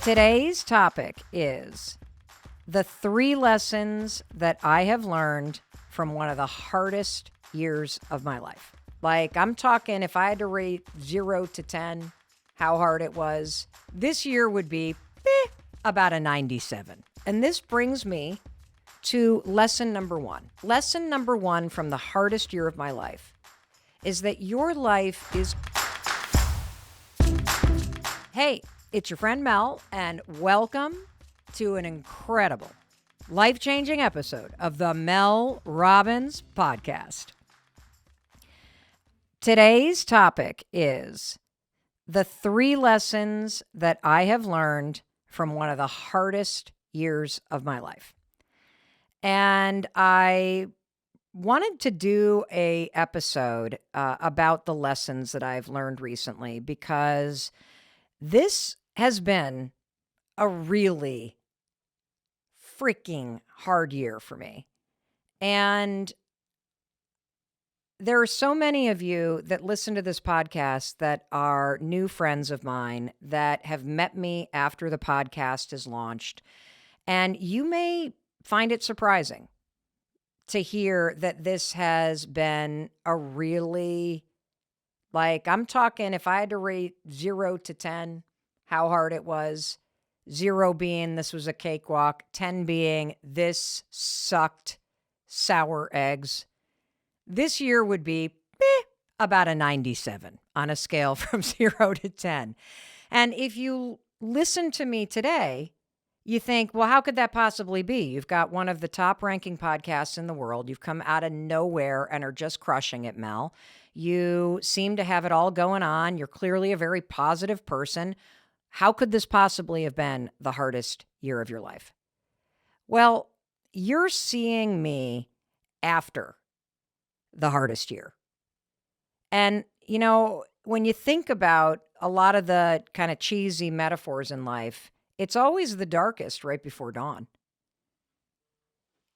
Today's topic is the 3 lessons that I have learned from one of the hardest years of my life. Like, I'm talking, if I had to rate 0 to 10, how hard it was, this year would be about a 97. And this brings me to lesson number 1. Lesson number 1 from the hardest year of my life is that your life is... Hey, it's your friend Mel, and welcome to an incredible, life-changing episode of the Mel Robbins Podcast. Today's topic is the 3 lessons that I have learned from one of the hardest years of my life. And I wanted to do a episode about the lessons that I've learned recently, because this has been a really freaking hard year for me. And there are so many of you that listen to this podcast that are new friends of mine that have met me after the podcast is launched. And you may find it surprising to hear that this has been a really, like, I'm talking, if I had to rate 0 to 10, how hard it was, 0 being this was a cakewalk, 10 being this sucked sour eggs, this year would be about a 97 on a scale from 0 to 10. And if you listen to me today, you think, well, how could that possibly be? You've got one of the top ranking podcasts in the world. You've come out of nowhere and are just crushing it, Mel. You seem to have it all going on. You're clearly a very positive person. How could this possibly have been the hardest year of your life? Well, you're seeing me after the hardest year. And, you know, when you think about a lot of the kind of cheesy metaphors in life, it's always the darkest right before dawn.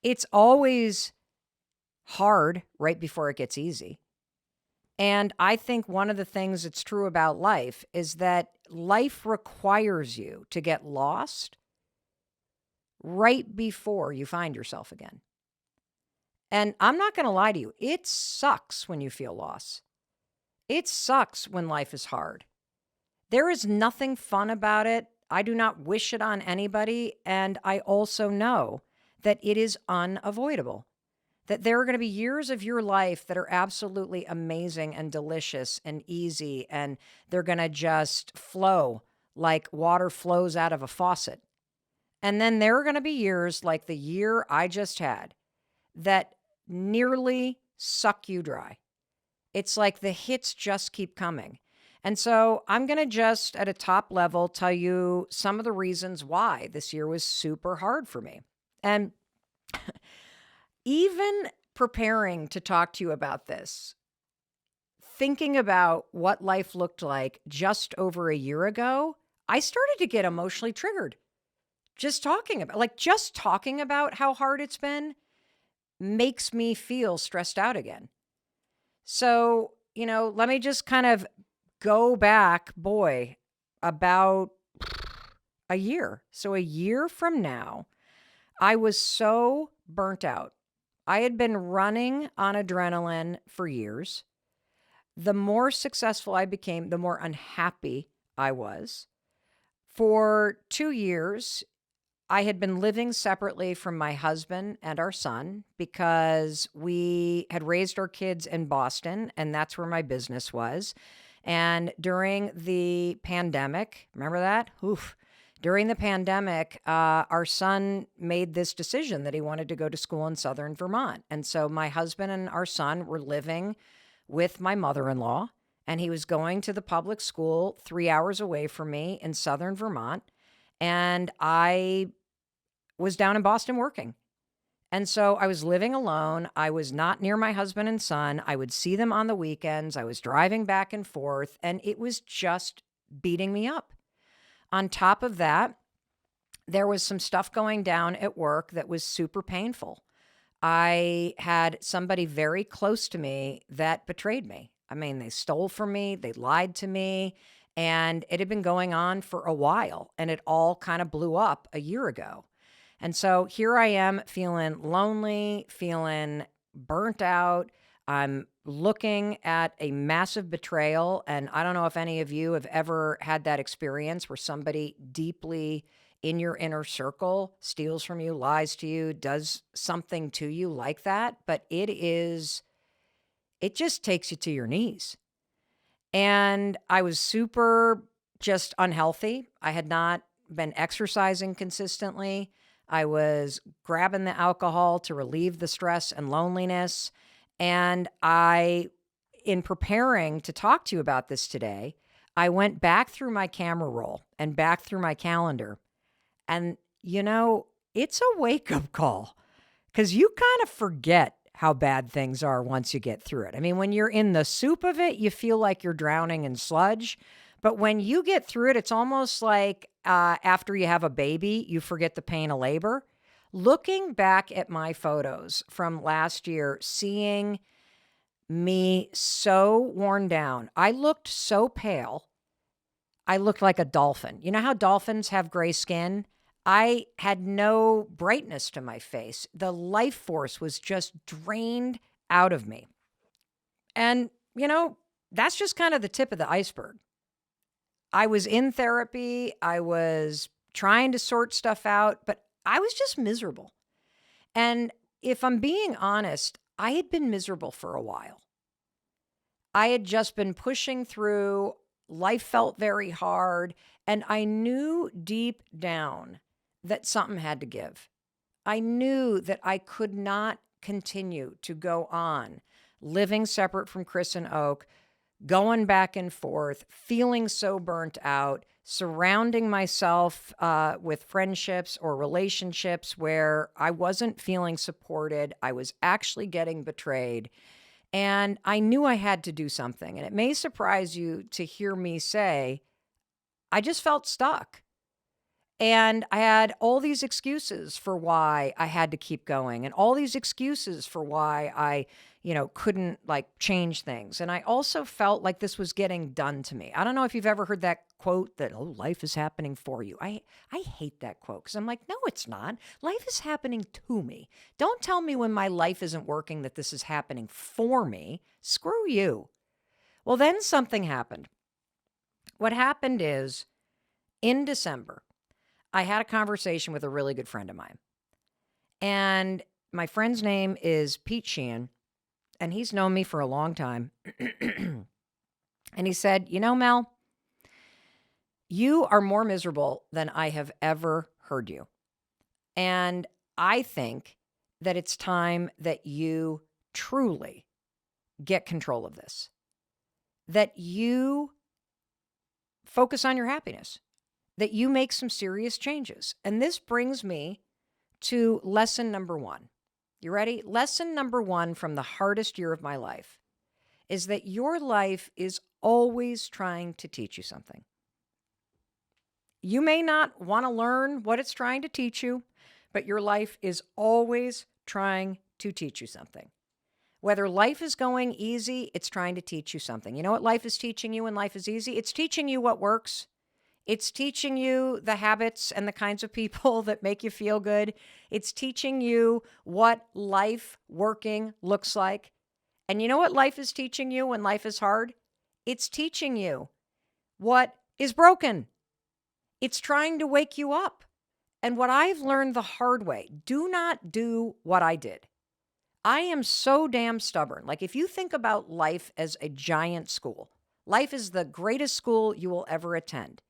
It's always hard right before it gets easy. And I think one of the things that's true about life is that life requires you to get lost right before you find yourself again. And I'm not going to lie to you, it sucks when you feel lost. It sucks when life is hard. There is nothing fun about it. I do not wish it on anybody. And I also know that it is unavoidable. That there are going to be years of your life that are absolutely amazing and delicious and easy, and they're going to just flow like water flows out of a faucet. And then there are going to be years like the year I just had that nearly suck you dry. It's like the hits just keep coming. And so I'm going to just at a top level tell you some of the reasons why this year was super hard for me. And even preparing to talk to you about this, thinking about what life looked like just over a year ago, I started to get emotionally triggered. Just talking about how hard it's been makes me feel stressed out again. So, let me just kind of go back, about a year. So a year from now, I was so burnt out. I had been running on adrenaline for years. The more successful I became, the more unhappy I was. For 2 years, I had been living separately from my husband and our son because we had raised our kids in Boston, and that's where my business was. And during the pandemic, remember that? During the pandemic, our son made this decision that he wanted to go to school in southern Vermont. And so my husband and our son were living with my mother-in-law, and he was going to the public school 3 hours away from me in southern Vermont. And I was down in Boston working. And so I was living alone. I was not near my husband and son. I would see them on the weekends. I was driving back and forth, and it was just beating me up. On top of that, there was some stuff going down at work that was super painful. I had somebody very close to me that betrayed me. I mean, they stole from me, they lied to me, And it had been going on for a while, and it all kind of blew up a year ago. And so here I am feeling lonely, feeling burnt out. I'm looking at a massive betrayal. And I don't know if any of you have ever had that experience where somebody deeply in your inner circle steals from you, lies to you, does something to you like that. But it just takes you to your knees. And I was super just unhealthy. I had not been exercising consistently. I was grabbing the alcohol to relieve the stress and loneliness. And in preparing to talk to you about this today, I went back through my camera roll and back through my calendar. And, it's a wake-up call because you kind of forget how bad things are once you get through it. I mean, when you're in the soup of it, you feel like you're drowning in sludge. But when you get through it, it's almost like after you have a baby, you forget the pain of labor. Looking back at my photos from last year, seeing me so worn down, I looked so pale. I looked like a dolphin. You know how dolphins have gray skin? I had no brightness to my face. The life force was just drained out of me. And, that's just kind of the tip of the iceberg. I was in therapy. I was trying to sort stuff out, but I was just miserable. And if I'm being honest, I had been miserable for a while. I had just been pushing through. Life felt very hard. And I knew deep down that something had to give. I knew that I could not continue to go on living separate from Chris and Oak, going back and forth, feeling so burnt out, surrounding myself with friendships or relationships where I wasn't feeling supported. I was actually getting betrayed. And I knew I had to do something. And it may surprise you to hear me say, I just felt stuck. And I had all these excuses for why I had to keep going and all these excuses for why I, couldn't change things. And I also felt like this was getting done to me. I don't know if you've ever heard that quote that, oh, life is happening for you. I hate that quote because I'm like, no, it's not. Life is happening to me. Don't tell me when my life isn't working that this is happening for me. Screw you. Well, then something happened. What happened is in December, I had a conversation with a really good friend of mine. And my friend's name is Pete Sheehan, and he's known me for a long time. And he said, Mel, you are more miserable than I have ever heard you. And I think that it's time that you truly get control of this, that you focus on your happiness, that you make some serious changes. And this brings me to lesson number 1. You ready? Lesson number 1 from the hardest year of my life is that your life is always trying to teach you something. You may not want to learn what it's trying to teach you, but your life is always trying to teach you something. Whether life is going easy, it's trying to teach you something. You know what life is teaching you when life is easy? It's teaching you what works. It's teaching you the habits and the kinds of people that make you feel good. It's teaching you what life working looks like. And you know what life is teaching you when life is hard? It's teaching you what is broken. It's trying to wake you up. And what I've learned the hard way, do not do what I did. I am so damn stubborn. Like if you think about life as a giant school, life is the greatest school you will ever attend.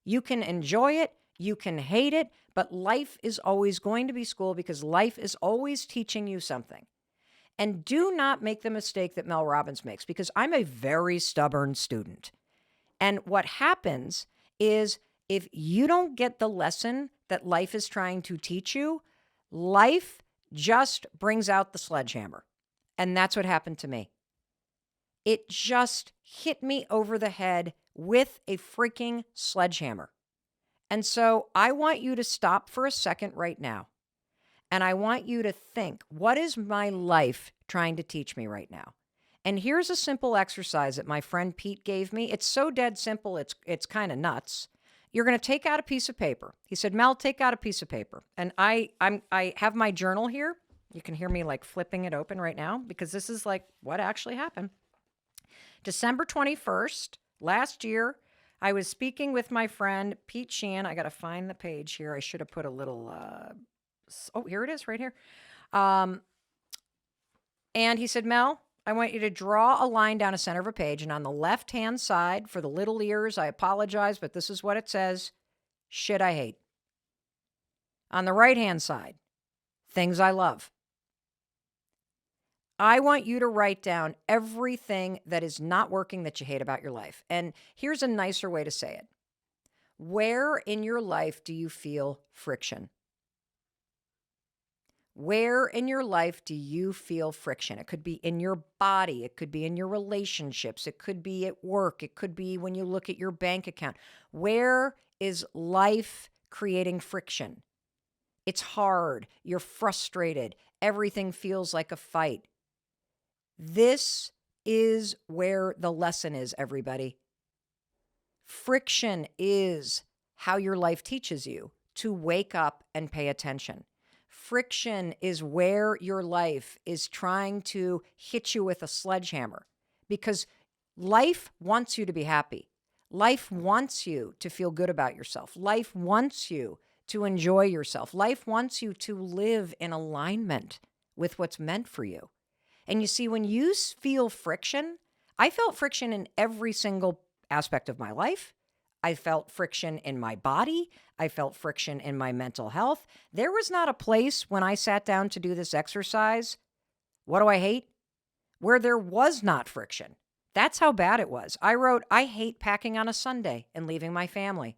You can enjoy it, you can hate it, but life is always going to be school because life is always teaching you something. And do not make the mistake that Mel Robbins makes because I'm a very stubborn student. And what happens is if you don't get the lesson that life is trying to teach you, life just brings out the sledgehammer. And that's what happened to me. It just hit me over the head with a freaking sledgehammer. And so I want you to stop for a second right now. And I want you to think, what is my life trying to teach me right now? And here's a simple exercise that my friend Pete gave me. It's so dead simple, it's kind of nuts. You're going to take out a piece of paper. He said, Mel, take out a piece of paper. And I have my journal here. You can hear me like flipping it open right now because this is like what actually happened. December 21st, last year, I was speaking with my friend Pete Sheehan. I got to find the page here. I should have put a little, here it is right here. And he said, Mel, I want you to draw a line down the center of a page. And on the left-hand side, for the little ears, I apologize, but this is what it says. Shit I hate. On the right-hand side, things I love. I want you to write down everything that is not working that you hate about your life. And here's a nicer way to say it. Where in your life do you feel friction? Where in your life do you feel friction? It could be in your body. It could be in your relationships. It could be at work. It could be when you look at your bank account. Where is life creating friction? It's hard. You're frustrated. Everything feels like a fight. This is where the lesson is, everybody. Friction is how your life teaches you to wake up and pay attention. Friction is where your life is trying to hit you with a sledgehammer because life wants you to be happy. Life wants you to feel good about yourself. Life wants you to enjoy yourself. Life wants you to live in alignment with what's meant for you. And you see, when you feel friction, I felt friction in every single aspect of my life. I felt friction in my body. I felt friction in my mental health. There was not a place when I sat down to do this exercise, what do I hate? Where there was not friction. That's how bad it was. I wrote, I hate packing on a Sunday and leaving my family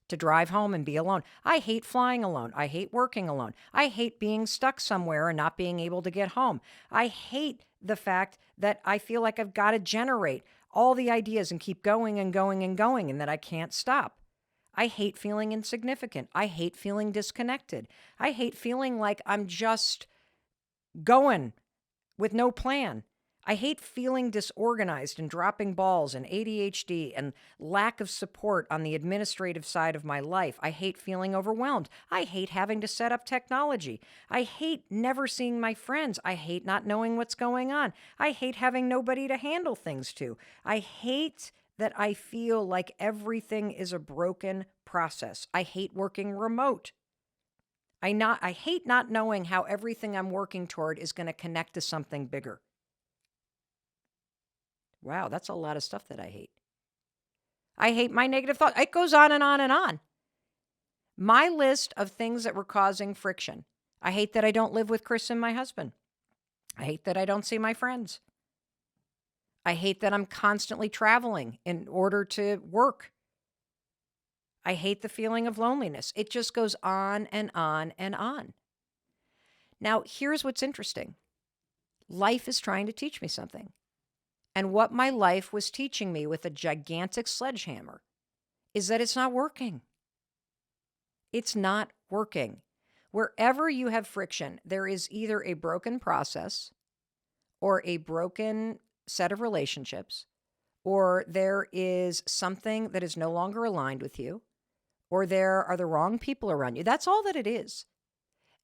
to drive home and be alone. I hate flying alone. I hate working alone. I hate being stuck somewhere and not being able to get home. I hate the fact that I feel like I've got to generate all the ideas and keep going and going and going and that I can't stop. I hate feeling insignificant. I hate feeling disconnected. I hate feeling like I'm just going with no plan. I hate feeling disorganized and dropping balls and ADHD and lack of support on the administrative side of my life. I hate feeling overwhelmed. I hate having to set up technology. I hate never seeing my friends. I hate not knowing what's going on. I hate having nobody to handle things to. I hate that I feel like everything is a broken process. I hate working remote. I hate not knowing how everything I'm working toward is going to connect to something bigger. Wow, that's a lot of stuff that I hate. I hate my negative thoughts. It goes on and on and on. My list of things that were causing friction. I hate that I don't live with Chris and my husband. I hate that I don't see my friends. I hate that I'm constantly traveling in order to work. I hate the feeling of loneliness. It just goes on and on and on. Now, here's what's interesting. Life is trying to teach me something. And what my life was teaching me with a gigantic sledgehammer is that it's not working. It's not working. Wherever you have friction, there is either a broken process or a broken set of relationships, or there is something that is no longer aligned with you, or there are the wrong people around you. That's all that it is.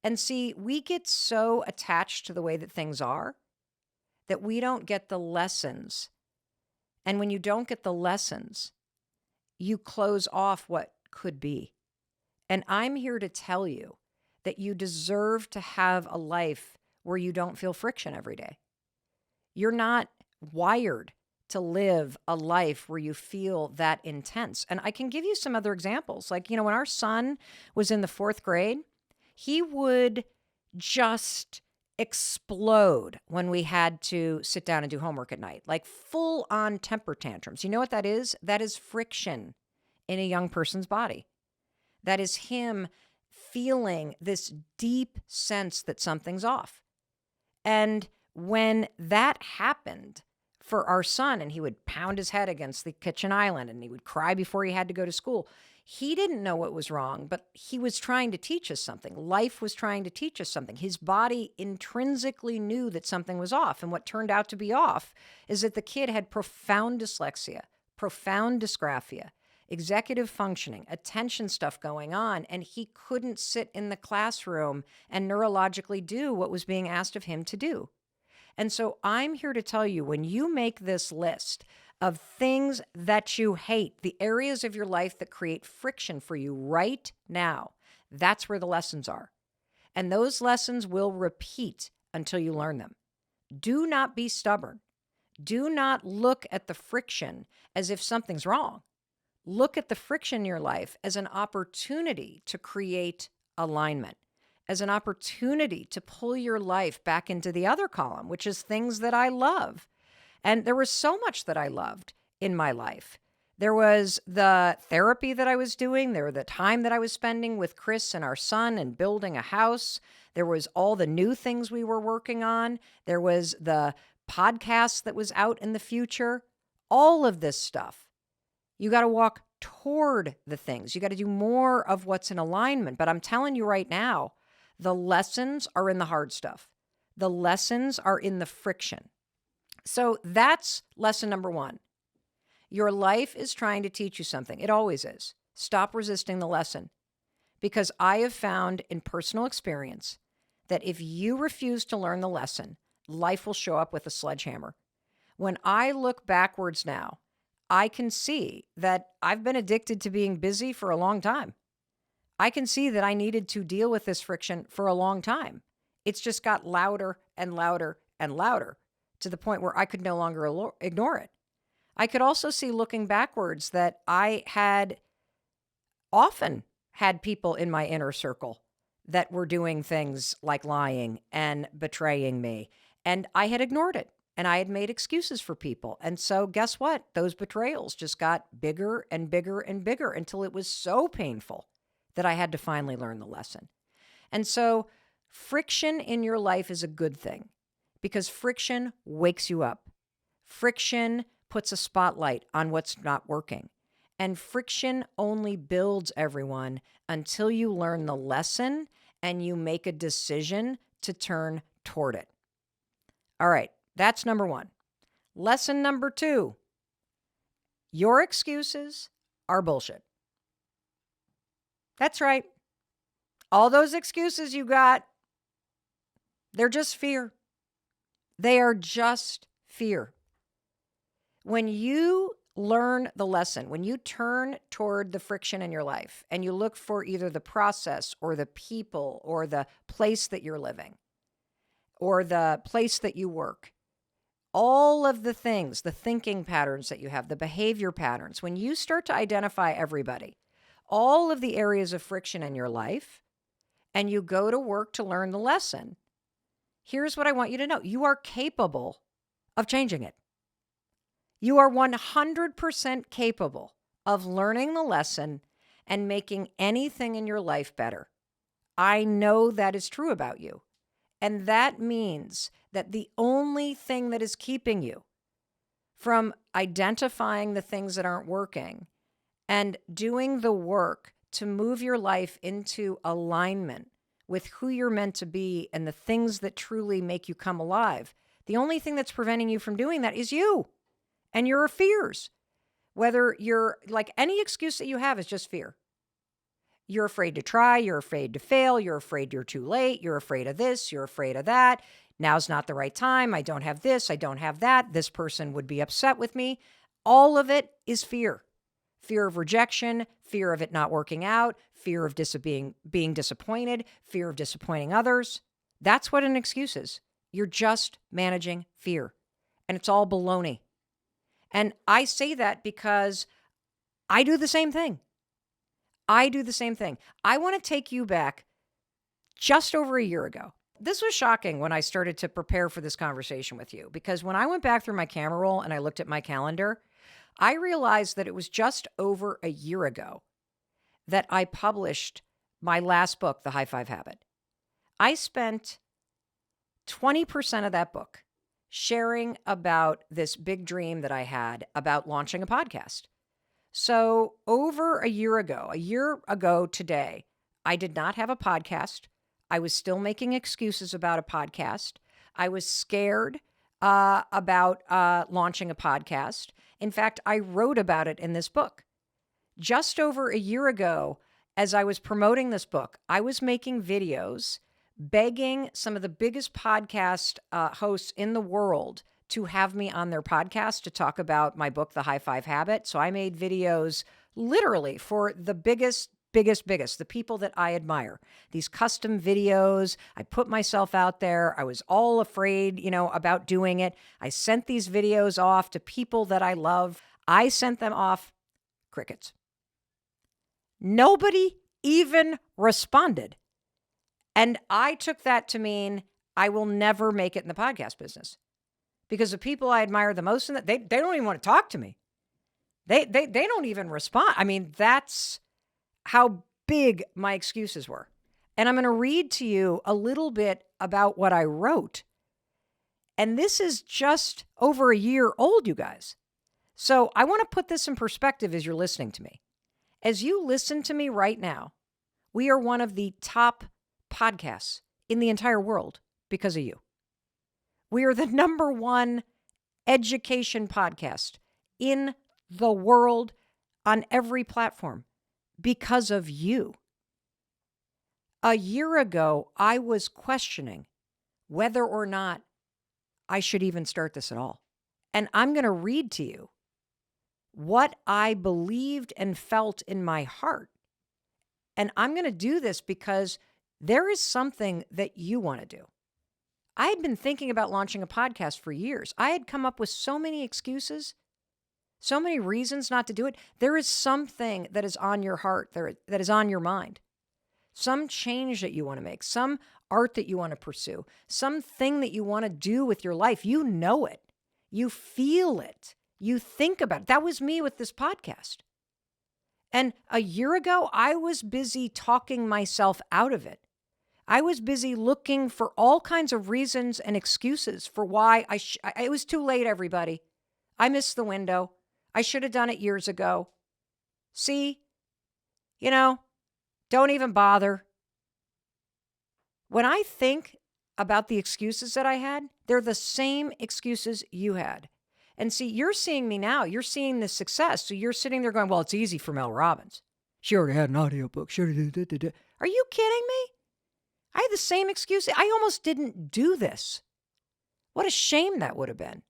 And see, we get so attached to the way that things are that we don't get the lessons. And when you don't get the lessons, you close off what could be. And I'm here to tell you that you deserve to have a life where you don't feel friction every day. You're not wired to live a life where you feel that intense. And I can give you some other examples. Like, when our son was in the 4th grade, he would just explode when we had to sit down and do homework at night, like full on temper tantrums. You know what that is? That is friction in a young person's body. That is him feeling this deep sense that something's off. And when that happened, for our son, and he would pound his head against the kitchen island and he would cry before he had to go to school. He didn't know what was wrong, but he was trying to teach us something. Life was trying to teach us something. His body intrinsically knew that something was off. And what turned out to be off is that the kid had profound dyslexia, profound dysgraphia, executive functioning, attention stuff going on, and he couldn't sit in the classroom and neurologically do what was being asked of him to do. And so I'm here to tell you, when you make this list of things that you hate, the areas of your life that create friction for you right now, that's where the lessons are. And those lessons will repeat until you learn them. Do not be stubborn. Do not look at the friction as if something's wrong. Look at the friction in your life as an opportunity to create alignment, as an opportunity to pull your life back into the other column, which is things that I love. And there was so much that I loved in my life. There was the therapy that I was doing. There was the time that I was spending with Chris and our son and building a house. There was all the new things we were working on. There was the podcast that was out in the future. All of this stuff. You got to walk toward the things. You got to do more of what's in alignment. But I'm telling you right now, the lessons are in the hard stuff. The lessons are in the friction. So that's lesson number one. Your life is trying to teach you something. It always is. Stop resisting the lesson. Because I have found in personal experience that if you refuse to learn the lesson, life will show up with a sledgehammer. When I look backwards now, I can see that I've been addicted to being busy for a long time. I can see that I needed to deal with this friction for a long time. It's just got louder and louder and louder to the point where I could no longer ignore it. I could also see looking backwards that I had often had people in my inner circle that were doing things like lying and betraying me, and I had ignored it. And I had made excuses for people. And so guess what? Those betrayals just got bigger and bigger and bigger until it was so painful that I had to finally learn the lesson. And so friction in your life is a good thing because friction wakes you up. Friction puts a spotlight on what's not working. And friction only builds everyone until you learn the lesson and you make a decision to turn toward it. All right. That's number one. Lesson number two, your excuses are bullshit. That's right. All those excuses you got, they're just fear. They are just fear. When you learn the lesson, when you turn toward the friction in your life and you look for either the process or the people or the place that you're living or the place that you work, all of the things, the thinking patterns that you have, the behavior patterns, when you start to identify everybody, all of the areas of friction in your life, and you go to work to learn the lesson, here's what I want you to know. You are capable of changing it. You are 100% capable of learning the lesson and making anything in your life better. I know that is true about you. And that means that the only thing that is keeping you from identifying the things that aren't working and doing the work to move your life into alignment with who you're meant to be and the things that truly make you come alive, the only thing that's preventing you from doing that is you and your fears. Whether you're like any excuse that you have is just fear. You're afraid to try. You're afraid to fail. You're afraid you're too late. You're afraid of this. You're afraid of that. Now's not the right time. I don't have this. I don't have that. This person would be upset with me. All of it is fear. Fear of rejection, fear of it not working out, fear of being disappointed, fear of disappointing others. That's what an excuse is. You're just managing fear. And it's all baloney. And I say that because I do the same thing. I do the same thing. I want to take you back just over a year ago. This was shocking when I started to prepare for this conversation with you, because when I went back through my camera roll and I looked at my calendar, I realized that it was just over a year ago that I published my last book, The High Five Habit. I spent 20% of that book sharing about this big dream that I had about launching a podcast. So, over a year ago today, I did not have a podcast. I was still making excuses about a podcast. I was scared about launching a podcast. In fact, I wrote about it in this book. Just over a year ago, as I was promoting this book, I was making videos begging some of the biggest podcast hosts in the world to have me on their podcast to talk about my book, The High Five Habit. So I made videos literally for the biggest, the people that I admire. These custom videos. I put myself out there. I was all afraid, about doing it. I sent these videos off to people that I love. I sent them off. Crickets. Nobody even responded. And I took that to mean I will never make it in the podcast business, because the people I admire the most in that, they don't even want to talk to me. They don't even respond. I mean, that's how big my excuses were. And I'm going to read to you a little bit about what I wrote. And this is just over a year old, you guys. So I want to put this in perspective as you're listening to me. As you listen to me right now, we are one of the top podcasts in the entire world because of you. We are the number one education podcast in the world on every platform because of you. A year ago, I was questioning whether or not I should even start this at all. And I'm going to read to you what I believed and felt in my heart. And I'm going to do this because there is something that you want to do. I had been thinking about launching a podcast for years. I had come up with so many excuses, so many reasons not to do it. There is something that is on your heart, that is on your mind. Some change that you want to make, some art that you want to pursue, something that you want to do with your life. You know it. You feel it. You think about it. That was me with this podcast. And a year ago, I was busy talking myself out of it. I was busy looking for all kinds of reasons and excuses for why it was too late, everybody. I missed the window. I should have done it years ago. See, don't even bother. When I think about the excuses that I had, they're the same excuses you had. And see, you're seeing me now. You're seeing the success. So you're sitting there going, well, it's easy for Mel Robbins. She already had an audiobook. Are you kidding me? I had the same excuse. I almost didn't do this. What a shame that would have been.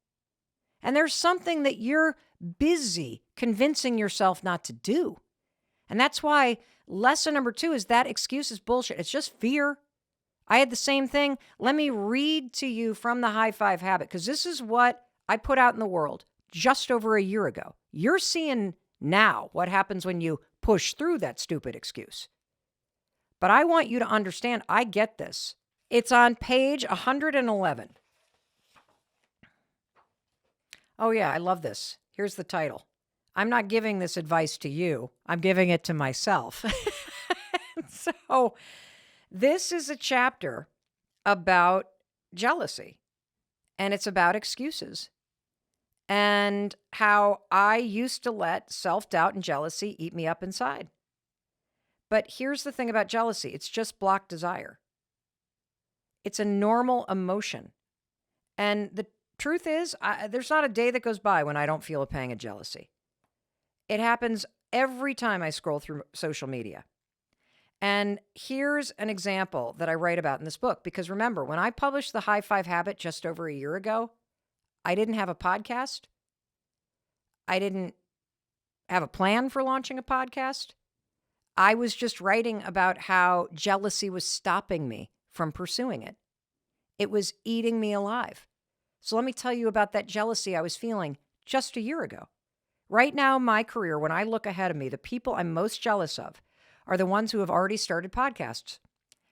And there's something that you're busy convincing yourself not to do. And that's why lesson number 2 is that excuse is bullshit. It's just fear. I had the same thing. Let me read to you from the High Five Habit, because this is what I put out in the world just over a year ago. You're seeing now what happens when you push through that stupid excuse. But I want you to understand, I get this. It's on page 111. Oh, yeah, I love this. Here's the title. I'm not giving this advice to you. I'm giving it to myself. So this is a chapter about jealousy, and it's about excuses and how I used to let self-doubt and jealousy eat me up inside. But here's the thing about jealousy. It's just blocked desire. It's a normal emotion. And the truth is, there's not a day that goes by when I don't feel a pang of jealousy. It happens every time I scroll through social media. And here's an example that I write about in this book. Because remember, when I published The High Five Habit just over a year ago, I didn't have a podcast. I didn't have a plan for launching a podcast. I was just writing about how jealousy was stopping me from pursuing it. It was eating me alive. So let me tell you about that jealousy I was feeling just a year ago. Right now in my career, when I look ahead of me, the people I'm most jealous of are the ones who have already started podcasts.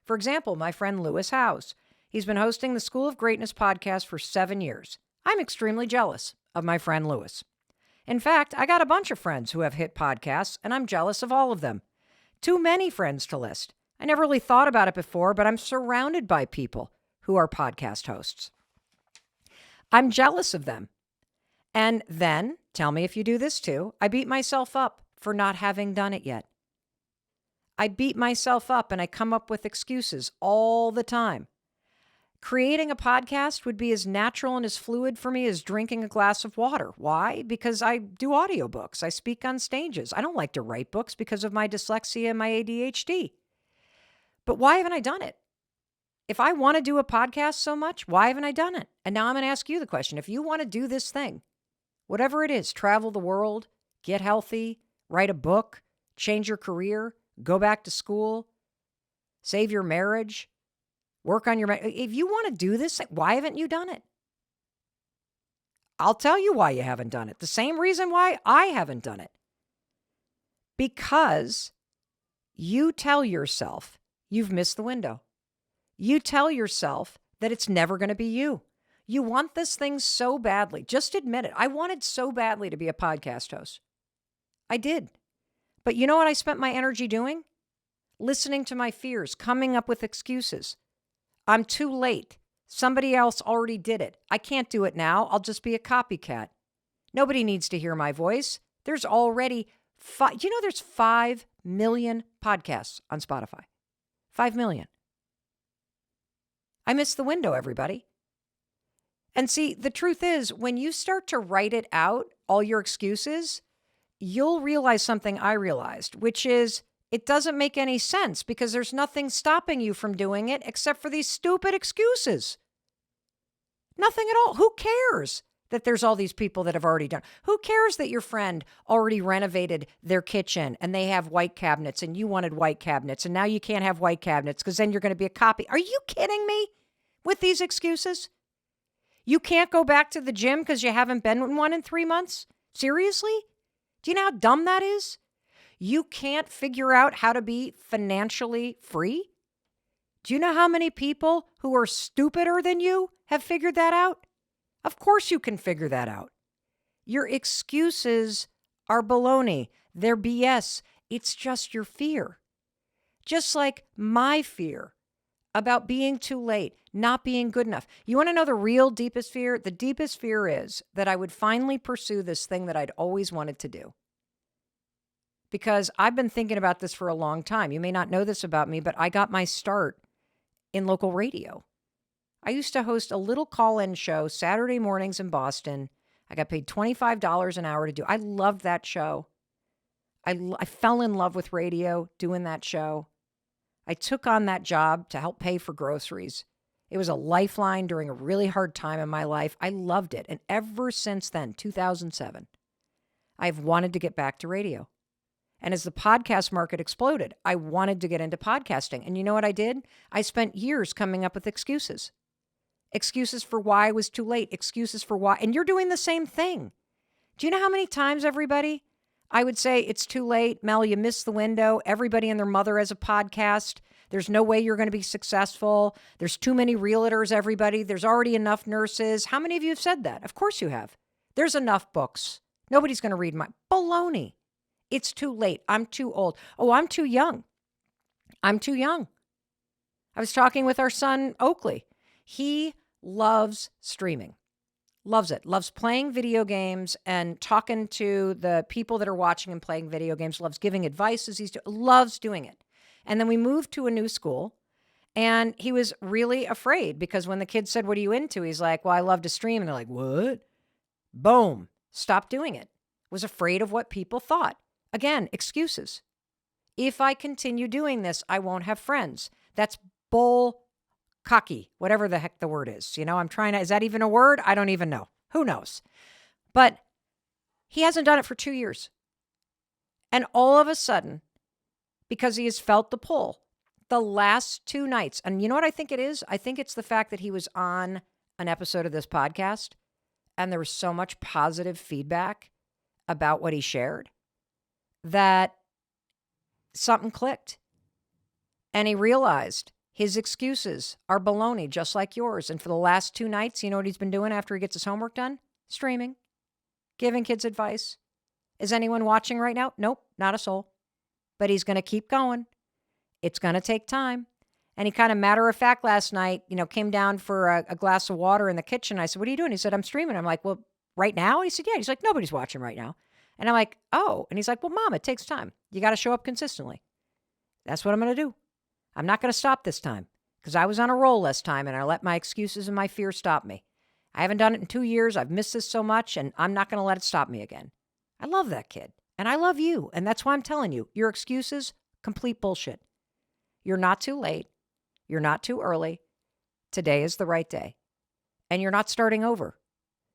For example, my friend Lewis Howes. He's been hosting the School of Greatness podcast for 7 years. I'm extremely jealous of my friend Lewis. In fact, I got a bunch of friends who have hit podcasts, and I'm jealous of all of them. Too many friends to list. I never really thought about it before, but I'm surrounded by people who are podcast hosts. I'm jealous of them. And then, tell me if you do this too, I beat myself up for not having done it yet. I beat myself up and I come up with excuses all the time. Creating a podcast would be as natural and as fluid for me as drinking a glass of water. Why? Because I do audiobooks. I speak on stages. I don't like to write books because of my dyslexia and my ADHD. But why haven't I done it? If I want to do a podcast so much, why haven't I done it? And now I'm going to ask you the question. If you want to do this thing, whatever it is, travel the world, get healthy, write a book, change your career, go back to school, save your marriage, work on your... If you want to do this, why haven't you done it? I'll tell you why you haven't done it. The same reason why I haven't done it. Because you tell yourself you've missed the window. You tell yourself that it's never going to be you. You want this thing so badly. Just admit it. I wanted so badly to be a podcast host. I did. But you know what I spent my energy doing? Listening to my fears, coming up with excuses. I'm too late. Somebody else already did it. I can't do it now. I'll just be a copycat. Nobody needs to hear my voice. There's already there's 5 million podcasts on Spotify. 5 million. I missed the window, everybody. And see, the truth is, when you start to write it out, all your excuses, you'll realize something I realized, which is it doesn't make any sense because there's nothing stopping you from doing it except for these stupid excuses. Nothing at all. Who cares that there's all these people that have already done? Who cares that your friend already renovated their kitchen and they have white cabinets and you wanted white cabinets and now you can't have white cabinets because then you're going to be a copy? Are you kidding me with these excuses? You can't go back to the gym because you haven't been in one in 3 months? Seriously? Do you know how dumb that is? You can't figure out how to be financially free? Do you know how many people who are stupider than you have figured that out? Of course you can figure that out. Your excuses are baloney. They're BS. It's just your fear. Just like my fear about being too late, not being good enough. You want to know the real deepest fear? The deepest fear is that I would finally pursue this thing that I'd always wanted to do. Because I've been thinking about this for a long time. You may not know this about me, but I got my start in local radio. I used to host a little call-in show Saturday mornings in Boston. I got paid $25 an hour to do. I loved that show. I fell in love with radio doing that show. I took on that job to help pay for groceries. It was a lifeline during a really hard time in my life. I loved it. And ever since then, 2007, I've wanted to get back to radio. And as the podcast market exploded, I wanted to get into podcasting. And you know what I did? I spent years coming up with excuses. Excuses for why I was too late. Excuses for why. And you're doing the same thing. Do you know how many times, everybody, I would say, it's too late. Mel, you missed the window. Everybody and their mother has a podcast. There's no way you're going to be successful. There's too many realtors, everybody. There's already enough nurses. How many of you have said that? Of course you have. There's enough books. Nobody's going to read my baloney. It's too late. I'm too old. Oh, I'm too young. I'm too young. I was talking with our son, Oakley. He loves streaming. Loves it. Loves playing video games and talking to the people that are watching and playing video games. Loves giving advice as loves doing it. And then we moved to a new school and he was really afraid because when the kids said, "What are you into?" He's like, "Well, I love to stream." And they're like, "What?" Boom. Stop doing it. Was afraid of what people thought. Again, excuses. If I continue doing this, I won't have friends. That's bull cocky, whatever the heck the word is. You know, is that even a word? I don't even know. Who knows? But he hasn't done it for 2 years. And all of a sudden, because he has felt the pull, the last 2 nights, and you know what I think it is? I think it's the fact that he was on an episode of this podcast and there was so much positive feedback about what he shared that something clicked. And he realized his excuses are baloney, just like yours. And for the last 2 nights, you know what he's been doing after he gets his homework done? Streaming, giving kids advice. Is anyone watching right now? Nope, not a soul. But he's going to keep going. It's going to take time. And he kind of matter of fact last night, came down for a glass of water in the kitchen. I said, "What are you doing?" He said, "I'm streaming." I'm like, "Well, right now?" And he said, "Yeah." He's like, "Nobody's watching right now." And I'm like, "Oh." And he's like, "Well, Mom, it takes time. You got to show up consistently." That's what I'm going to do. I'm not going to stop this time because I was on a roll last time and I let my excuses and my fear stop me. I haven't done it in 2 years. I've missed this so much and I'm not going to let it stop me again. I love that kid and I love you. And that's why I'm telling you, your excuses, complete bullshit. You're not too late. You're not too early. Today is the right day. And you're not starting over.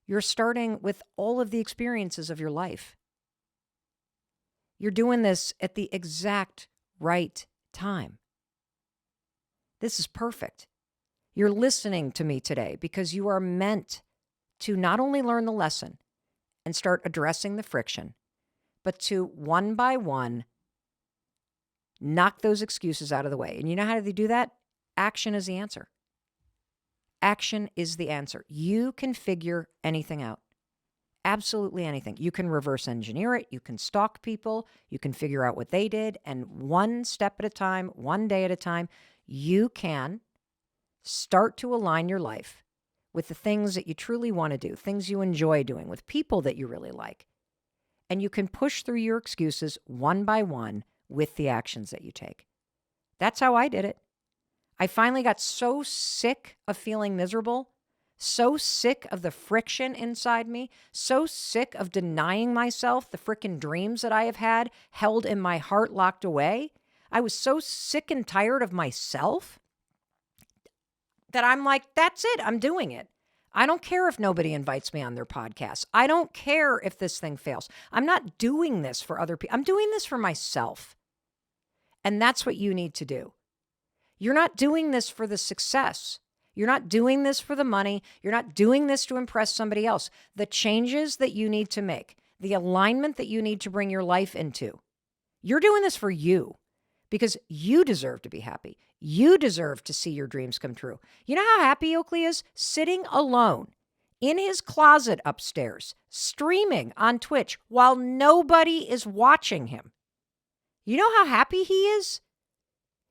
You're starting with all of the experiences of your life. You're doing this at the exact right time. This is perfect. You're listening to me today because you are meant to not only learn the lesson and start addressing the friction, but to one by one knock those excuses out of the way. And you know how they do that? Action is the answer. Action is the answer. You can figure anything out. Absolutely anything. You can reverse engineer it. You can stalk people. You can figure out what they did. And one step at a time, one day at a time, you can start to align your life with the things that you truly want to do, things you enjoy doing, with people that you really like. And you can push through your excuses one by one with the actions that you take. That's how I did it. I finally got so sick of feeling miserable, so sick of the friction inside me, so sick of denying myself the frickin' dreams that I have had held in my heart locked away. I was so sick and tired of myself that I'm like, that's it. I'm doing it. I don't care if nobody invites me on their podcast. I don't care if this thing fails. I'm not doing this for other people. I'm doing this for myself. And that's what you need to do. You're not doing this for the success. You're not doing this for the money. You're not doing this to impress somebody else. The changes that you need to make, the alignment that you need to bring your life into, you're doing this for you because you deserve to be happy. You deserve to see your dreams come true. You know how happy Oakley is? Sitting alone in his closet upstairs, streaming on Twitch while nobody is watching him. You know how happy he is?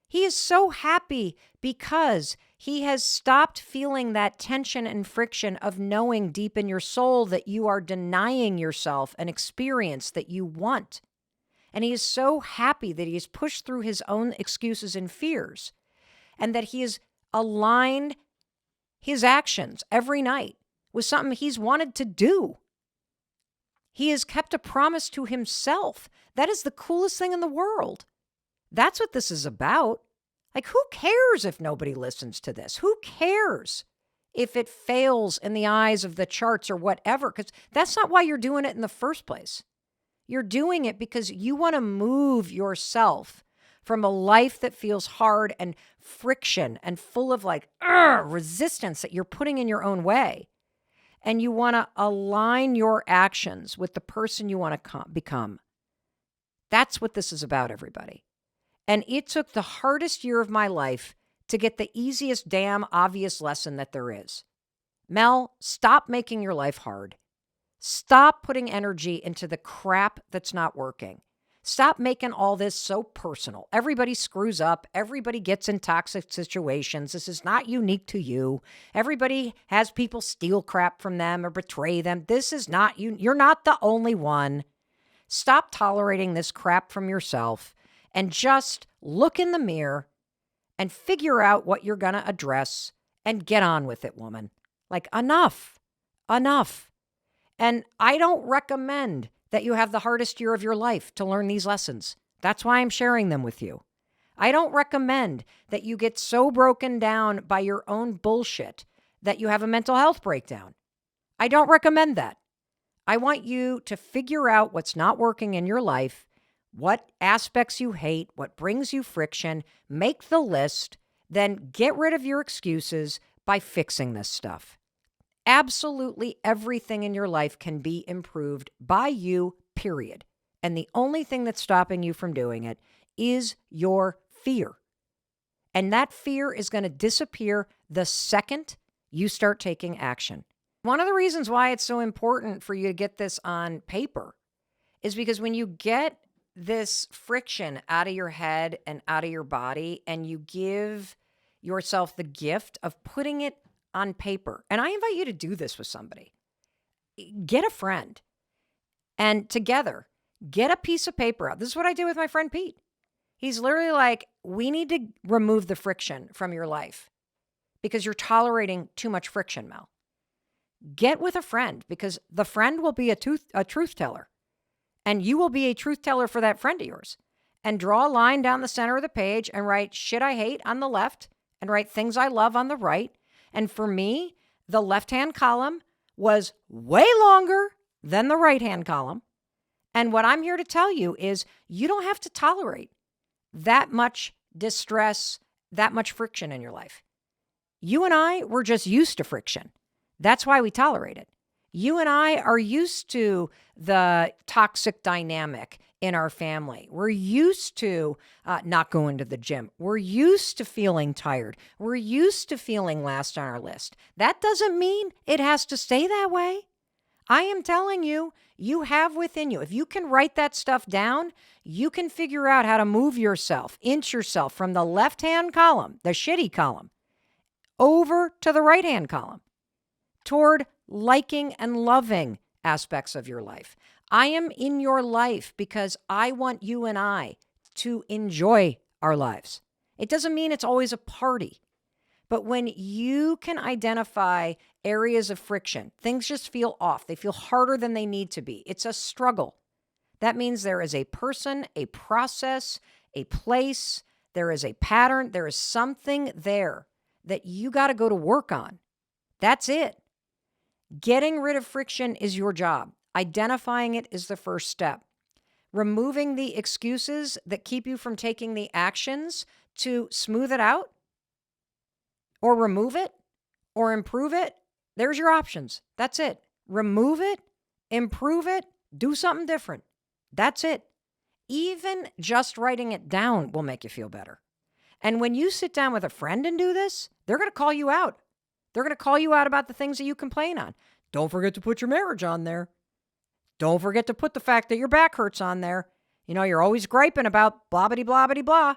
He is so happy because he has stopped feeling that tension and friction of knowing deep in your soul that you are denying yourself an experience that you want. And he is so happy that he has pushed through his own excuses and fears and that he has aligned his actions every night with something he's wanted to do. He has kept a promise to himself. That is the coolest thing in the world. That's what this is about. Like, who cares if nobody listens to this? Who cares if it fails in the eyes of the charts or whatever? Because that's not why you're doing it in the first place. You're doing it because you want to move yourself from a life that feels hard and friction and full of resistance that you're putting in your own way. And you want to align your actions with the person you want to become. That's what this is about, everybody. And it took the hardest year of my life to get the easiest damn obvious lesson that there is. Mel, stop making your life hard. Stop putting energy into the crap that's not working. Stop making all this so personal. Everybody screws up. Everybody gets in toxic situations. This is not unique to you. Everybody has people steal crap from them or betray them. This is not you. You're not the only one. Stop tolerating this crap from yourself and just look in the mirror and figure out what you're going to address and get on with it, woman. Like, enough. And I don't recommend that you have the hardest year of your life to learn these lessons. That's why I'm sharing them with you. I don't recommend that you get so broken down by your own bullshit that you have a mental health breakdown. I don't recommend that. I want you to figure out what's not working in your life, what aspects you hate, what brings you friction, make the list, then get rid of your excuses by fixing this stuff. Absolutely everything in your life can be improved by you, period. And the only thing that's stopping you from doing it is your fear. And that fear is going to disappear the second you start taking action. One of the reasons why it's so important for you to get this on paper is because when you get this friction out of your head and out of your body and you give yourself the gift of putting it on paper. And I invite you to do this with somebody. Get a friend and together get a piece of paper out. This is what I did with my friend Pete. He's literally like, we need to remove the friction from your life because you're tolerating too much friction, Mel. Get with a friend because the friend will be a truth teller, and you will be a truth teller for that friend of yours. And draw a line down the center of the page and write shit I hate on the left and write things I love on the right. And for me, the left-hand column was way longer than the right-hand column. And what I'm here to tell you is you don't have to tolerate that much distress, that much friction in your life. You and I, we're just used to friction. That's why we tolerate it. You and I are used to the toxic dynamic in our family. We're used to not going to the gym. We're used to feeling tired. We're used to feeling last on our list. That doesn't mean it has to stay that way. I am telling you, you have within you. If you can write that stuff down, you can figure out how to move yourself, inch yourself from the left-hand column, the shitty column, over to the right-hand column toward liking and loving aspects of your life. I am in your life because I want you and I to enjoy our lives. It doesn't mean it's always a party, but when you can identify areas of friction, things just feel off. They feel harder than they need to be. It's a struggle. That means there is a person, a process, a place, there is a pattern, there is something there that you got to go to work on. That's it. Getting rid of friction is your job. Identifying it is the first step. Removing the excuses that keep you from taking the actions to smooth it out or remove it or improve it, there's your options. That's it. Remove it, improve it, do something different. That's it. Even just writing it down will make you feel better. And when you sit down with a friend and do this, they're going to call you out. They're going to call you out about the things that you complain on. Don't forget to put your marriage on there. Don't forget to put the fact that your back hurts on there. You know, you're always griping about blah, blah, blah, blah, blah.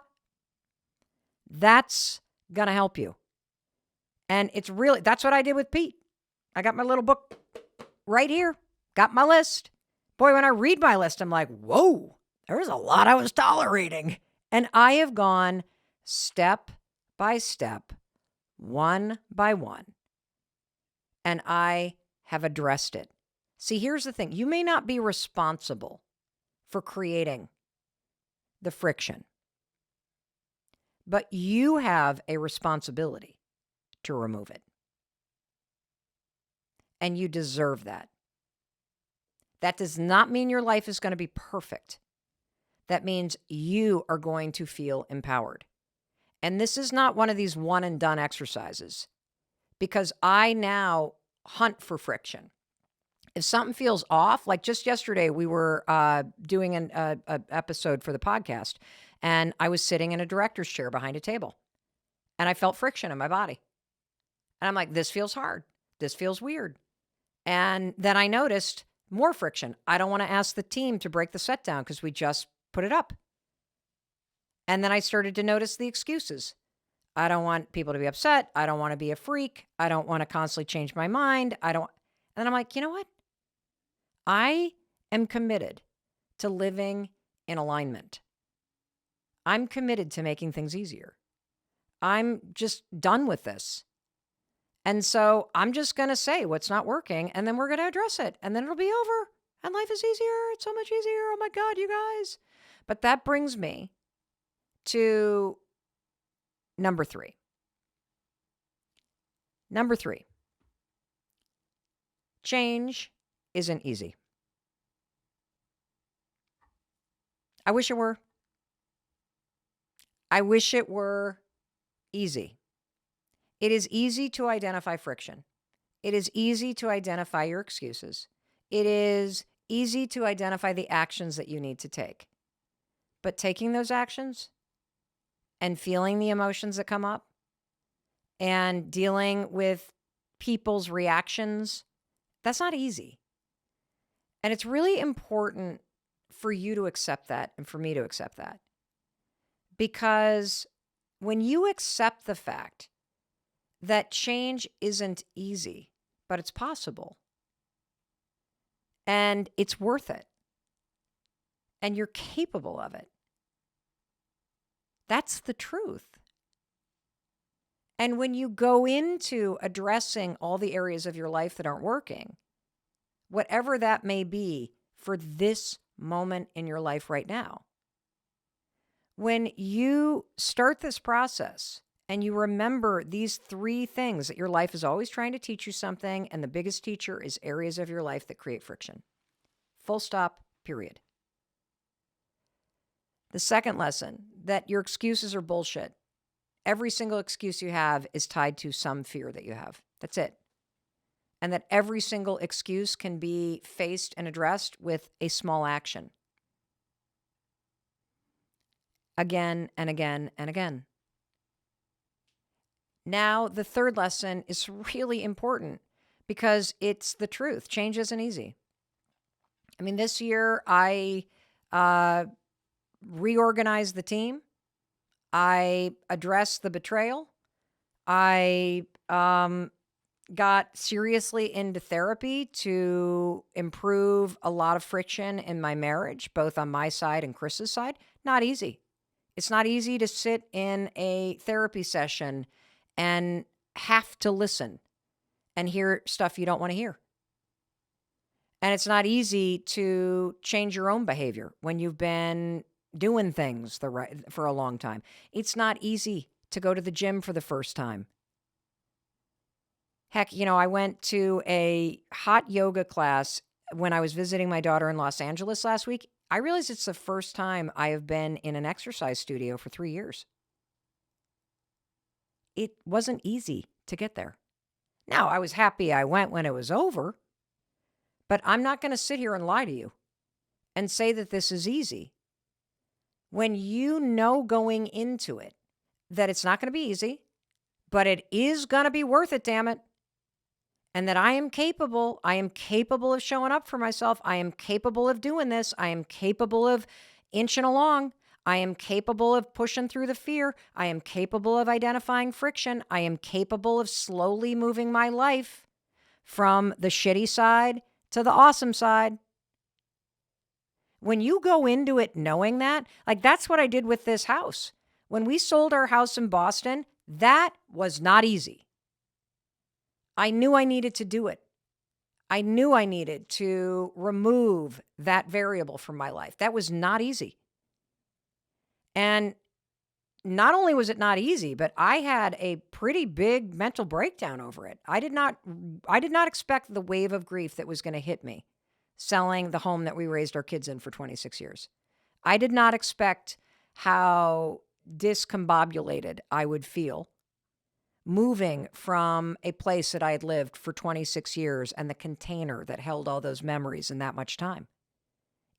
That's going to help you. And that's what I did with Pete. I got my little book right here. Got my list. Boy, when I read my list, I'm like, whoa, there's a lot I was tolerating. And I have gone step by step, one by one. And I have addressed it. See, here's the thing. You may not be responsible for creating the friction, but you have a responsibility to remove it. And you deserve that. That does not mean your life is going to be perfect. That means you are going to feel empowered. And this is not one of these one and done exercises because I now hunt for friction. If something feels off, like just yesterday, we were doing an episode for the podcast, and I was sitting in a director's chair behind a table, and I felt friction in my body. And I'm like, this feels hard. This feels weird. And then I noticed more friction. I don't want to ask the team to break the set down because we just put it up. And then I started to notice the excuses. I don't want people to be upset. I don't want to be a freak. I don't want to constantly change my mind. And then I'm like, you know what? I am committed to living in alignment. I'm committed to making things easier. I'm just done with this. And so I'm just going to say what's not working, and then we're going to address it, and then it'll be over, and life is easier. It's so much easier. Oh my God, you guys. But that brings me to number 3. Number 3. Change isn't easy. I wish it were. I wish it were easy. It is easy to identify friction. It is easy to identify your excuses. It is easy to identify the actions that you need to take. But taking those actions and feeling the emotions that come up and dealing with people's reactions, that's not easy. And it's really important for you to accept that and for me to accept that. Because when you accept the fact that change isn't easy, but it's possible and it's worth it and you're capable of it, that's the truth. And when you go into addressing all the areas of your life that aren't working, whatever that may be for this moment in your life right now, when you start this process and you remember these 3 things that your life is always trying to teach you something, and the biggest teacher is areas of your life that create friction. Full stop, period. The second lesson, that your excuses are bullshit. Every single excuse you have is tied to some fear that you have. That's it. And that every single excuse can be faced and addressed with a small action. Again and again and again. Now, the third lesson is really important because it's the truth. Change isn't easy. I mean, this year I reorganized the team. I addressed the betrayal. I got seriously into therapy to improve a lot of friction in my marriage, both on my side and Chris's side. Not easy. It's not easy to sit in a therapy session and have to listen and hear stuff you don't want to hear. And it's not easy to change your own behavior when you've been doing things for a long time. It's not easy to go to the gym for the first time. Heck, I went to a hot yoga class when I was visiting my daughter in Los Angeles last week. I realized it's the first time I have been in an exercise studio for 3 years. It wasn't easy to get there. Now, I was happy I went when it was over, but I'm not going to sit here and lie to you and say that this is easy. When you know going into it that it's not going to be easy, but it is going to be worth it, damn it. And that I am capable of showing up for myself. I am capable of doing this. I am capable of inching along. I am capable of pushing through the fear. I am capable of identifying friction. I am capable of slowly moving my life from the shitty side to the awesome side. When you go into it knowing that, like that's what I did with this house. When we sold our house in Boston, that was not easy. I knew I needed to do it. I knew I needed to remove that variable from my life. That was not easy. And not only was it not easy, but I had a pretty big mental breakdown over it. I did not expect the wave of grief that was going to hit me selling the home that we raised our kids in for 26 years. I did not expect how discombobulated I would feel moving from a place that I had lived for 26 years and the container that held all those memories in that much time.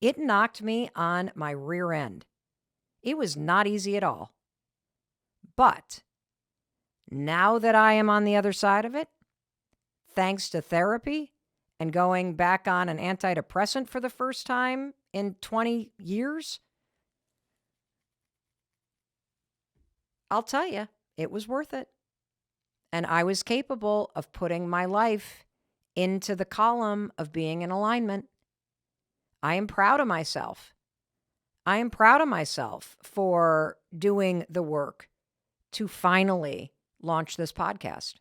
It knocked me on my rear end. It was not easy at all. But now that I am on the other side of it, thanks to therapy and going back on an antidepressant for the first time in 20 years, I'll tell you, it was worth it. And I was capable of putting my life into the column of being in alignment. I am proud of myself. I am proud of myself for doing the work to finally launch this podcast.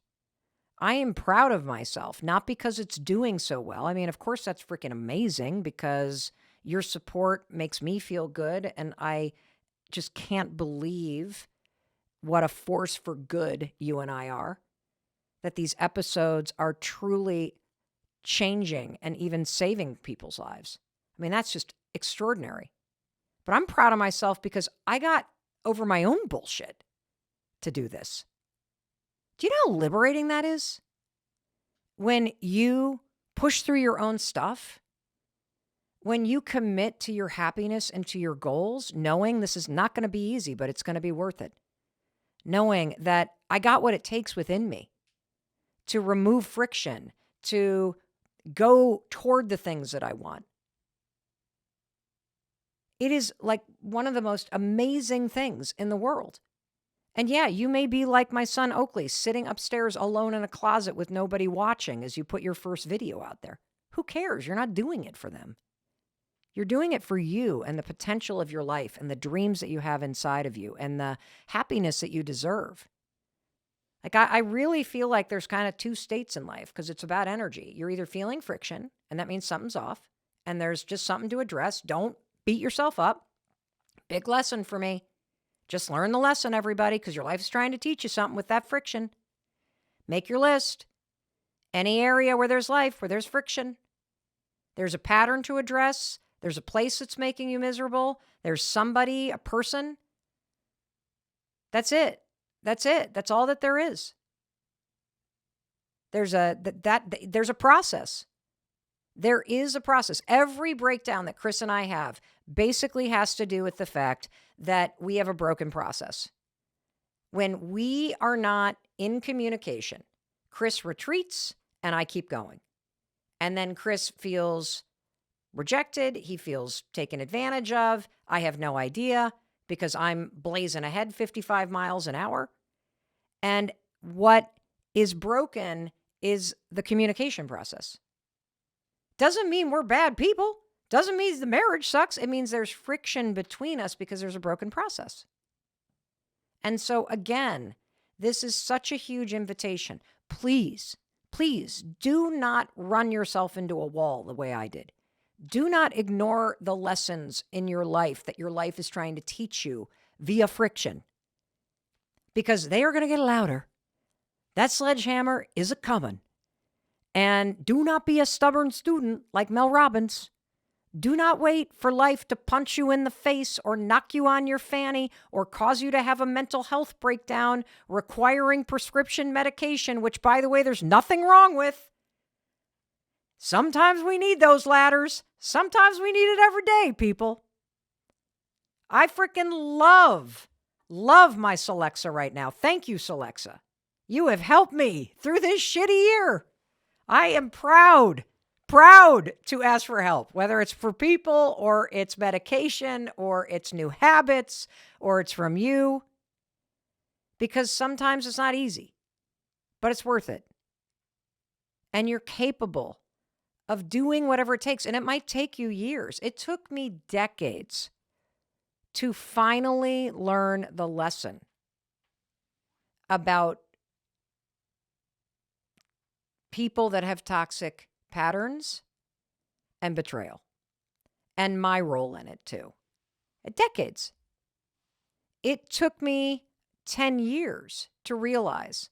I am proud of myself, not because it's doing so well. I mean, of course, that's freaking amazing because your support makes me feel good. And I just can't believe what a force for good you and I are, that these episodes are truly changing and even saving people's lives. I mean, that's just extraordinary. But I'm proud of myself because I got over my own bullshit to do this. Do you know how liberating that is? When you push through your own stuff, when you commit to your happiness and to your goals, knowing this is not going to be easy, but it's going to be worth it. Knowing that I got what it takes within me to remove friction, to go toward the things that I want. It is like one of the most amazing things in the world. And yeah, you may be like my son Oakley, sitting upstairs alone in a closet with nobody watching as you put your first video out there. Who cares? You're not doing it for them. You're doing it for you and the potential of your life and the dreams that you have inside of you and the happiness that you deserve. Like, I really feel like there's kind of two states in life because it's about energy. You're either feeling friction, and that means something's off, and there's just something to address. Don't beat yourself up. Big lesson for me. Just learn the lesson, everybody, because your life's trying to teach you something with that friction. Make your list. Any area where there's life, where there's friction, there's a pattern to address. There's a place that's making you miserable. There's somebody, a person. That's it. That's it. That's all that there is. There's a process. There is a process. Every breakdown that Chris and I have basically has to do with the fact that we have a broken process. When we are not in communication, Chris retreats and I keep going. And then Chris feels rejected. He feels taken advantage of. I have no idea because I'm blazing ahead 55 miles an hour. And what is broken is the communication process. Doesn't mean we're bad people. Doesn't mean the marriage sucks. It means there's friction between us because there's a broken process. And so again, this is such a huge invitation. Please, please do not run yourself into a wall the way I did. Do not ignore the lessons in your life that your life is trying to teach you via friction, because they are going to get louder. That sledgehammer is a-coming. And do not be a stubborn student like Mel Robbins. Do not wait for life to punch you in the face or knock you on your fanny or cause you to have a mental health breakdown requiring prescription medication, which, by the way, there's nothing wrong with. Sometimes we need those ladders. Sometimes we need it every day, people. I freaking love my Celexa right now. Thank you, Celexa. You have helped me through this shitty year. I am proud to ask for help, whether it's for people or it's medication or it's new habits or it's from you, because sometimes it's not easy, but it's worth it. And you're capable of doing whatever it takes. And it might take you years. It took me decades to finally learn the lesson about people that have toxic patterns and betrayal, and my role in it too. Decades. It took me 10 years to realize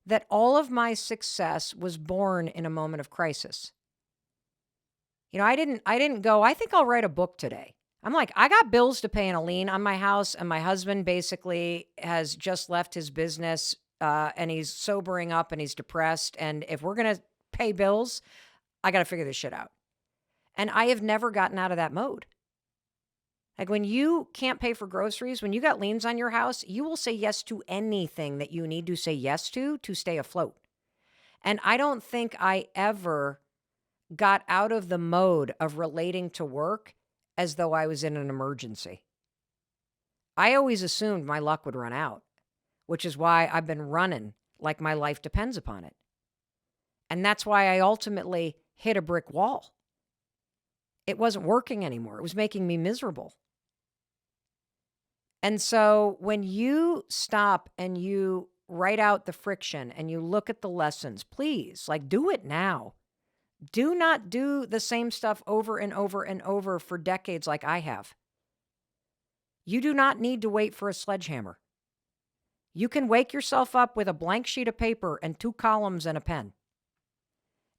that all of my success was born in a moment of crisis. You know, I didn't go, I think I'll write a book today. I'm like, I got bills to pay and a lien on my house, and my husband basically has just left his business, and he's sobering up and he's depressed. And if we're going to pay bills, I got to figure this shit out. And I have never gotten out of that mode. Like, when you can't pay for groceries, when you got liens on your house, you will say yes to anything that you need to say yes to stay afloat. And I don't think I ever got out of the mode of relating to work as though I was in an emergency. I always assumed my luck would run out, which is why I've been running like my life depends upon it. And that's why I ultimately hit a brick wall. It wasn't working anymore. It was making me miserable. And so when you stop and you write out the friction and you look at the lessons, please, like, do it now. Do not do the same stuff over and over and over for decades like I have. You do not need to wait for a sledgehammer. You can wake yourself up with a blank sheet of paper and 2 columns and a pen.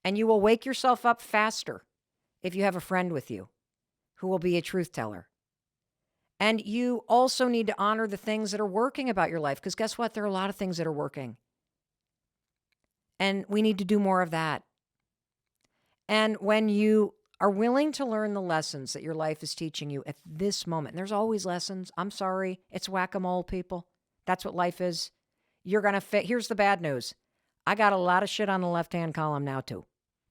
And you will wake yourself up faster if you have a friend with you who will be a truth teller. And you also need to honor the things that are working about your life, because guess what? There are a lot of things that are working. And we need to do more of that. And when you are willing to learn the lessons that your life is teaching you at this moment, and there's always lessons. I'm sorry. It's whack-a-mole, people. That's what life is. You're going to fit. Here's the bad news. I got a lot of shit on the left-hand column now, too.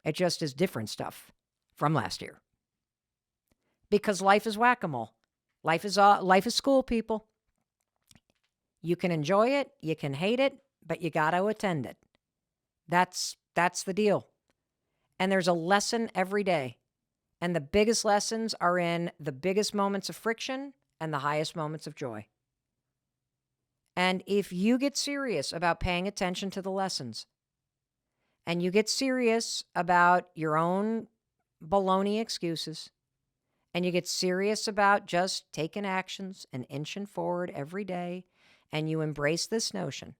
It just is different stuff from last year. Because life is whack-a-mole. Life is school, people. You can enjoy it, you can hate it, but you got to attend it. That's the deal. And there's a lesson every day. And the biggest lessons are in the biggest moments of friction and the highest moments of joy. And if you get serious about paying attention to the lessons, and you get serious about your own baloney excuses, and you get serious about just taking actions and inching forward every day, and you embrace this notion,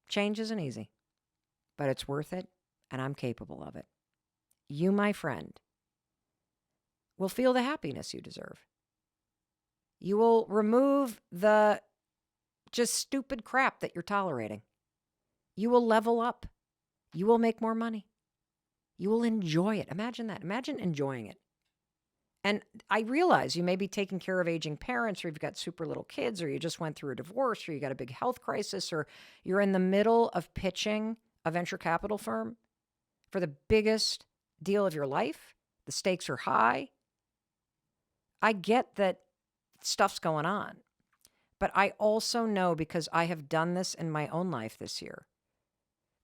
change isn't easy, but it's worth it, and I'm capable of it. You, my friend, will feel the happiness you deserve. You will remove the just stupid crap that you're tolerating. You will level up. You will make more money. You will enjoy it. Imagine that. Imagine enjoying it. And I realize you may be taking care of aging parents, or you've got super little kids, or you just went through a divorce, or you got a big health crisis, or you're in the middle of pitching a venture capital firm for the biggest deal of your life. The stakes are high. I get that stuff's going on, but I also know, because I have done this in my own life this year,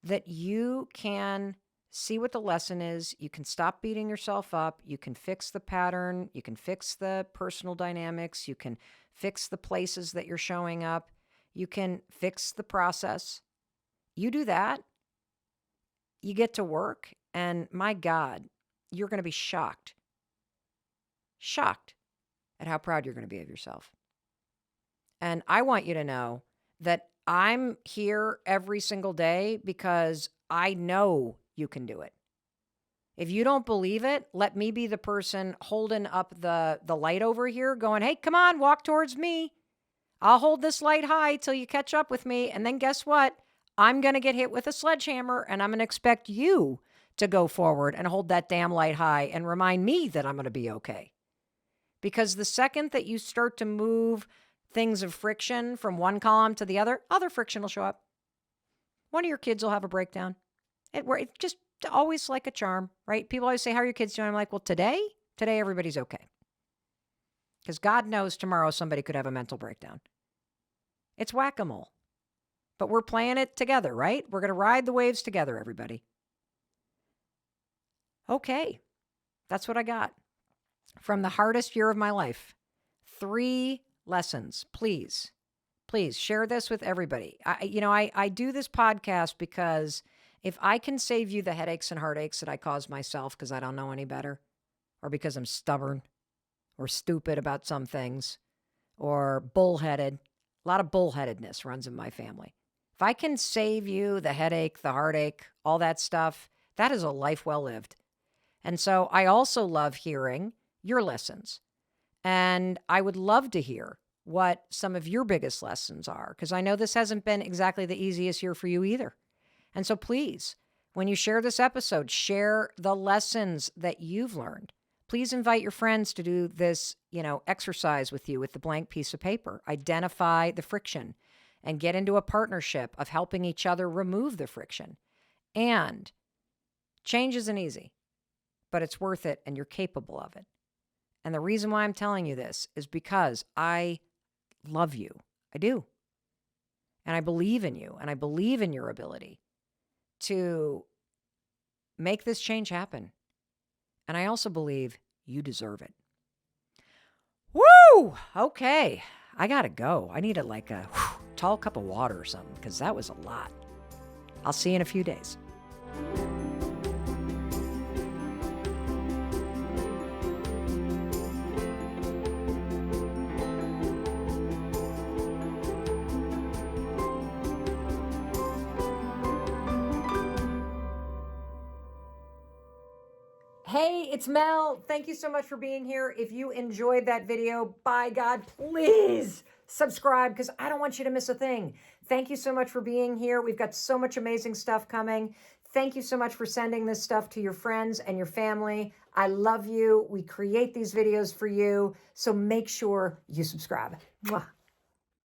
that you can see what the lesson is. You can stop beating yourself up. You can fix the pattern. You can fix the personal dynamics. You can fix the places that you're showing up. You can fix the process. You do that, you get to work, and my God, you're going to be shocked at how proud you're going to be of yourself. And I want you to know that I'm here every single day because I know you can do it. If you don't believe it, let me be the person holding up the light over here going, hey, come on, walk towards me. I'll hold this light high till you catch up with me. And then guess what? I'm going to get hit with a sledgehammer, and I'm going to expect you to go forward and hold that damn light high and remind me that I'm going to be okay. Because the second that you start to move things of friction from one column to the other friction will show up. One of your kids will have a breakdown. It's just always like a charm, right? People always say, how are your kids doing? I'm like, well, today everybody's okay. Because God knows tomorrow somebody could have a mental breakdown. It's whack-a-mole. But we're playing it together, right? We're going to ride the waves together, everybody. Okay, that's what I got from the hardest year of my life. 3 lessons. Please share this with everybody. I do this podcast because if I can save you the headaches and heartaches that I caused myself because I don't know any better, or because I'm stubborn or stupid about some things, or bullheaded, a lot of bullheadedness runs in my family. If I can save you the headache, the heartache, all that stuff, that is a life well lived. And so I also love hearing your lessons. And I would love to hear what some of your biggest lessons are, because I know this hasn't been exactly the easiest year for you either. And so please, when you share this episode, share the lessons that you've learned. Please invite your friends to do this, exercise with you with the blank piece of paper. Identify the friction and get into a partnership of helping each other remove the friction. And change isn't easy, but it's worth it, and you're capable of it. And the reason why I'm telling you this is because I love you. I do. And I believe in you, and I believe in your ability to make this change happen. And I also believe you deserve it. Woo! Okay. I got to go. I need a tall cup of water or something, because that was a lot. I'll see you in a few days. Hey, it's Mel. Thank you so much for being here. If you enjoyed that video, by God, please subscribe, because I don't want you to miss a thing. Thank you so much for being here. We've got so much amazing stuff coming. Thank you so much for sending this stuff to your friends and your family. I love you. We create these videos for you, so make sure you subscribe. Mwah.